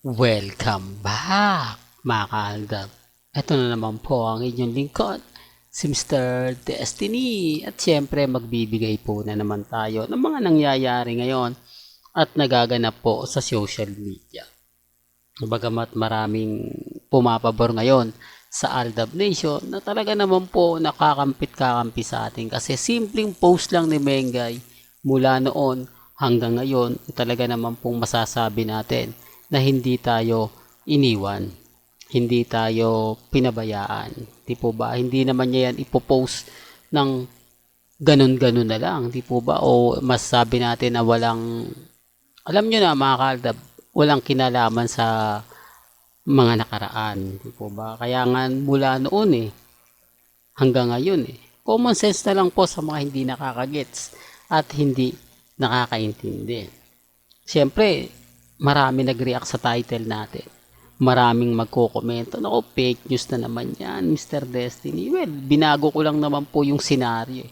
Welcome back, mga kaaldab. Ito na naman po ang inyong lingkod, si Mr. Destiny. At syempre, magbibigay po na naman tayo ng mga nangyayari ngayon at nagaganap po sa social media. Bagamat maraming pumapabor ngayon sa Aldab Nation na talaga naman po nakakampit-kakampi sa atin kasi simpleng post lang ni Mengay mula noon hanggang ngayon talaga naman pong masasabi natin na hindi tayo iniwan, hindi tayo pinabayaan. Di po ba? Hindi naman niya yan ipopost ng ganun-ganun na lang. Di po ba? O masasabi natin na walang, alam nyo na mga kaaldab, walang kinalaman sa mga nakaraan. Di po ba? Kaya nga mula noon hanggang ngayon common sense na lang po sa mga hindi nakakagets at hindi nakakaintindi. Siyempre, marami nag-react sa title natin. Maraming magko-komento, "Nako, fake news na naman yan, Mr. Destiny." Well, binago ko lang naman po yung senaryo.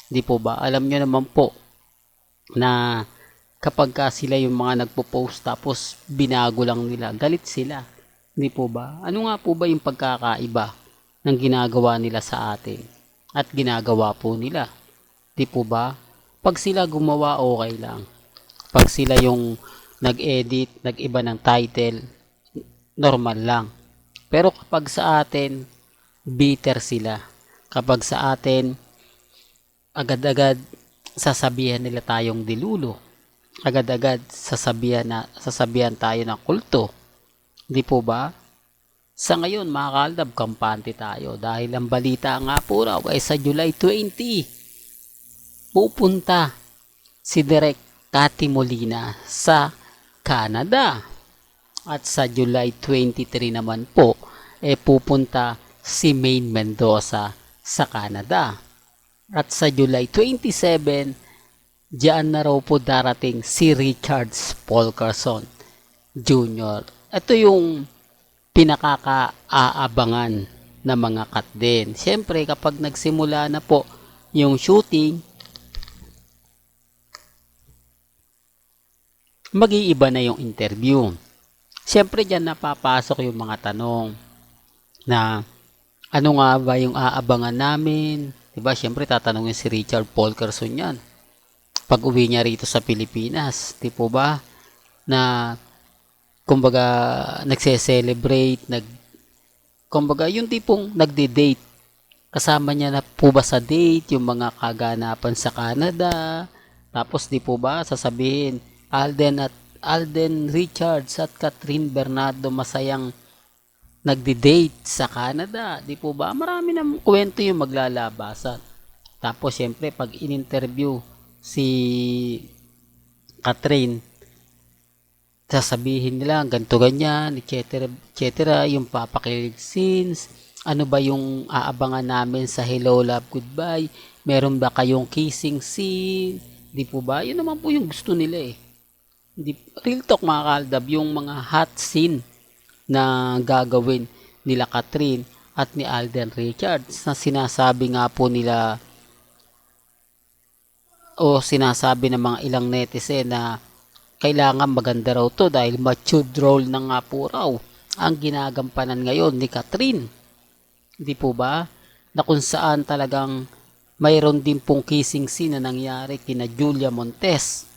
Di po ba? Alam nyo naman po na kapag sila yung mga nagpo-post tapos binago lang nila, galit sila. Di po ba? Ano nga po ba yung pagkakaiba ng ginagawa nila sa atin at ginagawa po nila? Di po ba? Pag sila gumawa, okay lang. Pag sila yung nag-edit, nag-iba ng title, normal lang. Pero kapag sa atin, bitter sila. Kapag sa atin, agad-agad sasabihan nila tayong dilulo. Agad-agad sasabihan tayo ng kulto. Di po ba? Sa ngayon, mga kaaldab, kampante tayo dahil ang balita nga po raw ay sa July 20, pupunta si Direk Cathy Molina sa Canada. At sa July 23 naman po, pupunta si Maine Mendoza sa Canada. At sa July 27, diyan na raw po darating si Richard Polkerson Jr. Ito yung pinakakaabangan na mga cut din. Siyempre, kapag nagsimula na po yung shooting, mag-iiba na yung interview. Siyempre dyan napapasok yung mga tanong na ano nga ba yung aabangan namin? Diba? Siyempre tatanungin si Richard Polkerson yan. Pag uwi niya rito sa Pilipinas, di po ba? Na kumbaga nagse-celebrate, kumbaga yung tipong nagde-date. Kasama niya na po ba sa date yung mga kaganapan sa Canada? Tapos di po ba sasabihin, Alden Richards at Catherine Bernardo masayang nagde-date sa Canada. Di po ba? Marami ng kwento yung maglalabasan. Tapos syempre pag in-interview si Catherine, sasabihin nila ganito ganyan, etc. etc. yung papakilig scenes. Ano ba yung aabangan namin sa Hello Love Goodbye? Meron ba kayong kissing scene? Di po ba? Yun naman po yung gusto nila Real talk mga kaaldab, yung mga hot scene na gagawin nila Catherine at ni Alden Richards na sinasabi nga po nila o sinasabi ng mga ilang netizen na kailangan maganda raw to dahil matured role na nga po raw ang ginagampanan ngayon ni Catherine. Hindi po ba? Na kung saan talagang mayroon din pong kissing scene na nangyari kina Julia Montes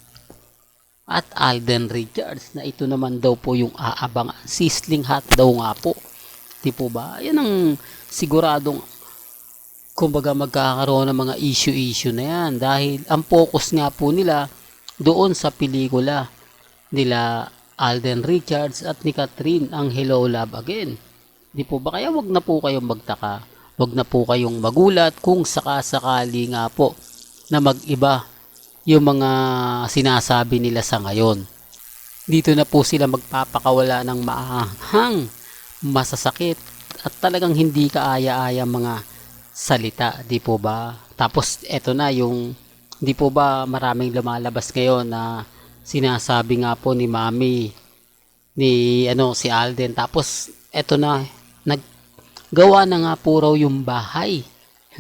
at Alden Richards na ito naman daw po yung aabangan. Sizzling hot daw nga po. Di po ba? Yan ang siguradong kumbaga magkakaroon ng mga issue na yan dahil ang focus nga po nila doon sa pelikula nila Alden Richards at ni Catherine ang Hello Love Again. Di po ba? Kaya wag na po kayong magtaka. Wag na po kayong magulat kung sakasakali nga po na mag-iba yung mga sinasabi nila sa ngayon. Dito na po sila magpapakawala ng maahang, masasakit at talagang hindi kaaya-aya mga salita, di po ba? Tapos eto na yung, di po ba maraming lumalabas ngayon na sinasabi nga po ni Mami ni si Alden. Tapos eto na, naggawa na nga po raw yung bahay.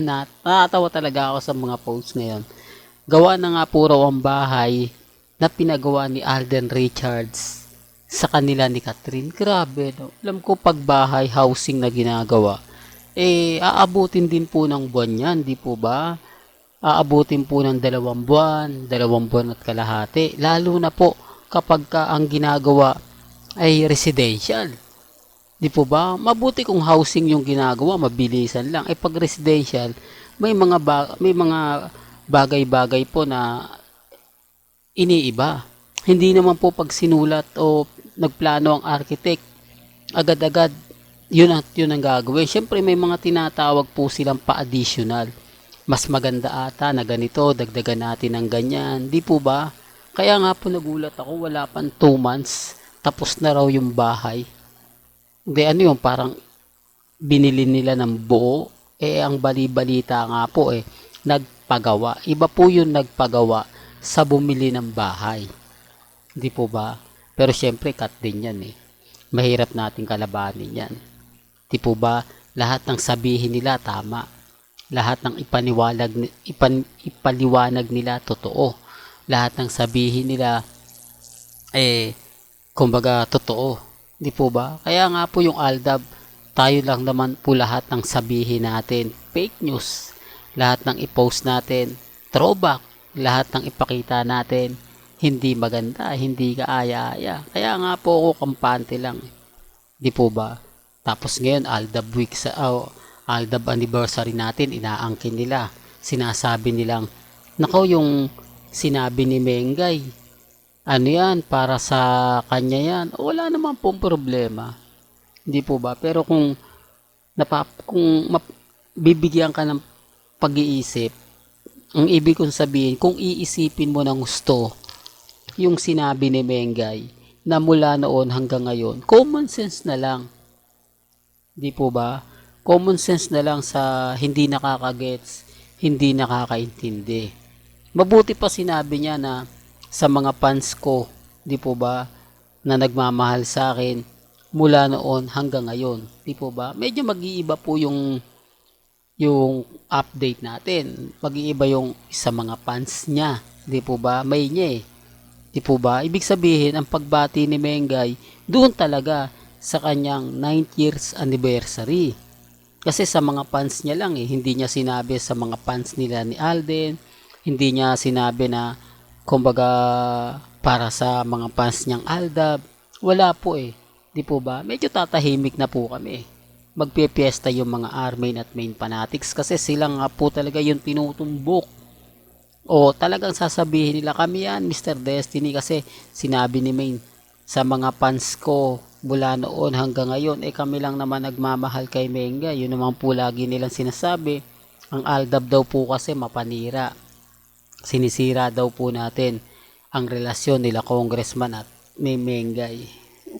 Natatawa talaga ako sa mga posts ngayon. Gawa na nga po raw ang bahay na pinagawa ni Alden Richards sa kanila ni Catherine. Grabe, no? Alam ko pag bahay, housing na ginagawa, aabutin din po ng buwan yan, di po ba? Aabutin po ng 2 buwan, 2 buwan at kalahati. Lalo na po kapag ang ginagawa ay residential. Di po ba? Mabuti kung housing yung ginagawa, mabilisan lang. Pag residential, may mga bagay-bagay po na iniiba. Hindi naman po pag sinulat o nagplano ang architect, agad-agad yun ang gagawin. Siyempre may mga tinatawag po silang pa-additional. Mas maganda ata na ganito, dagdagan natin ng ganyan. Di po ba? Kaya nga po nagulat ako, wala pang 2 months, tapos na raw yung bahay. Hindi, ano yung parang binili nila ng buo. Ang bali-balita nga po nagpagawa. Iba po yung nagpagawa sa bumili ng bahay. Di po ba? Pero syempre, cut din yan Mahirap nating kalabanin yan. Di po ba? Lahat ng sabihin nila tama. Lahat ng ipaliwanag nila totoo. Lahat ng sabihin nila kumbaga totoo. Di po ba? Kaya nga po yung ALDAB, tayo lang naman po lahat ng sabihin natin fake news. Lahat ng i-post natin throwback. Lahat ng ipakita natin hindi maganda, hindi kaaya-aya. Kaya nga po ako kampante lang. Di po ba? Tapos ngayon ALDAB week ALDAB anniversary natin, inaangkin nila. Sinasabi nilang, nakaw yung sinabi ni Mengay, ano yan, para sa kanya yan. Wala naman pong problema. Hindi po ba? Pero kung bibigyan ka ng pag-iisip, ang ibig kong sabihin, kung iisipin mo ng gusto, yung sinabi ni Mengay, na mula noon hanggang ngayon, common sense na lang. Di po ba? Common sense na lang sa hindi nakakagets, hindi nakakaintindi. Mabuti pa sinabi niya na sa mga fans ko, di po ba, na nagmamahal sa akin mula noon hanggang ngayon. Di po ba? Medyo mag-iiba po yung update natin. Mag-iiba yung sa mga fans niya. Di po ba? May niya Di po ba? Ibig sabihin, ang pagbati ni Mengay, doon talaga sa kanyang 9th years anniversary. Kasi sa mga fans niya lang hindi niya sinabi sa mga fans nila ni Alden, hindi niya sinabi na kumbaga para sa mga fans niyang ALDAB. Wala po Di po ba? Medyo tatahimik na po kami. Magpipiesta yung mga main at main fanatics kasi sila nga po talaga yung tinutumbok. O talagang sasabihin nila kami yan, Mr. Destiny, kasi sinabi ni Main sa mga fans ko mula noon hanggang ngayon, kami lang naman nagmamahal kay Menga. Yun naman po lagi nilang sinasabi. Ang ALDAB daw po kasi mapanira. Sinisira daw po natin ang relasyon nila Congressman at ni Mengay.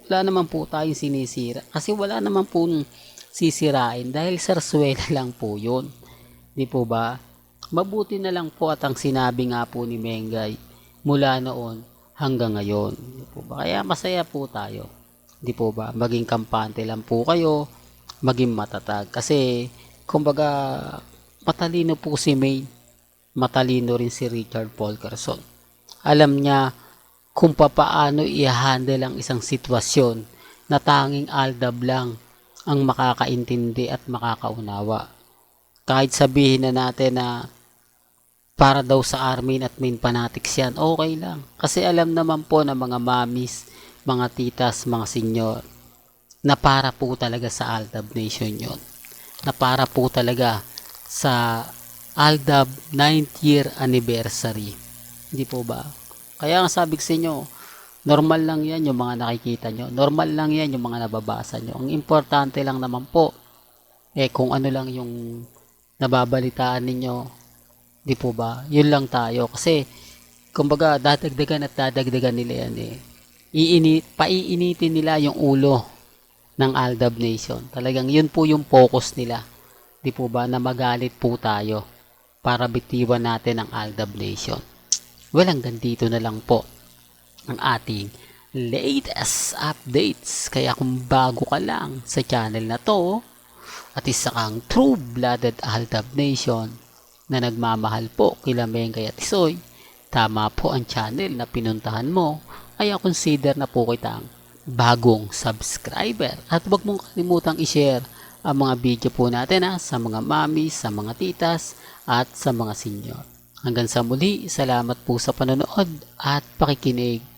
Wala naman po tayong sinisira. Kasi wala naman po sisirain dahil sarsuela lang po yun. Di po ba? Mabuti na lang po at ang sinabi nga po ni Mengay mula noon hanggang ngayon. Di po ba? Kaya masaya po tayo. Di po ba? Maging kampante lang po kayo, maging matatag. Kasi, kumbaga, matalino po si Maine. Matalino rin si Richard Polkerson. Alam niya kung papaano i-handle ang isang sitwasyon na tanging ALDAB lang ang makakaintindi at makakaunawa. Kahit sabihin na natin na para daw sa Armin at main fanatics yan, okay lang. Kasi alam naman po ng mga mamis, mga titas, mga senyor, na para po talaga sa ALDAB Nation yon. Na para po talaga sa ALDAB 9th year anniversary. Hindi po ba? Kaya ang sabi ko sa inyo, normal lang yan yung mga nakikita nyo. Normal lang yan yung mga nababasa nyo. Ang importante lang naman po, kung ano lang yung nababalitaan ninyo, di po ba? Yun lang tayo. Kasi, kumbaga, dadagdagan at dadagdagan nila yan paiinitin nila yung ulo ng ALDAB Nation. Talagang yun po yung focus nila. Di po ba? Na magalit po tayo para bitiwan natin ang ALDAB Nation. Well, hanggang dito na lang po ang ating latest updates. Kaya kung bago ka lang sa channel na to at isa kang true-blooded ALDAB Nation na nagmamahal po kila Mengay at Tisoy, tama po ang channel na pinuntahan mo, kaya consider na po kitang bagong subscriber. At huwag mong kalimutang i-share ang mga video po natin sa mga mami, sa mga titas at sa mga senior. Hanggang sa muli, salamat po sa panonood at pakikinig.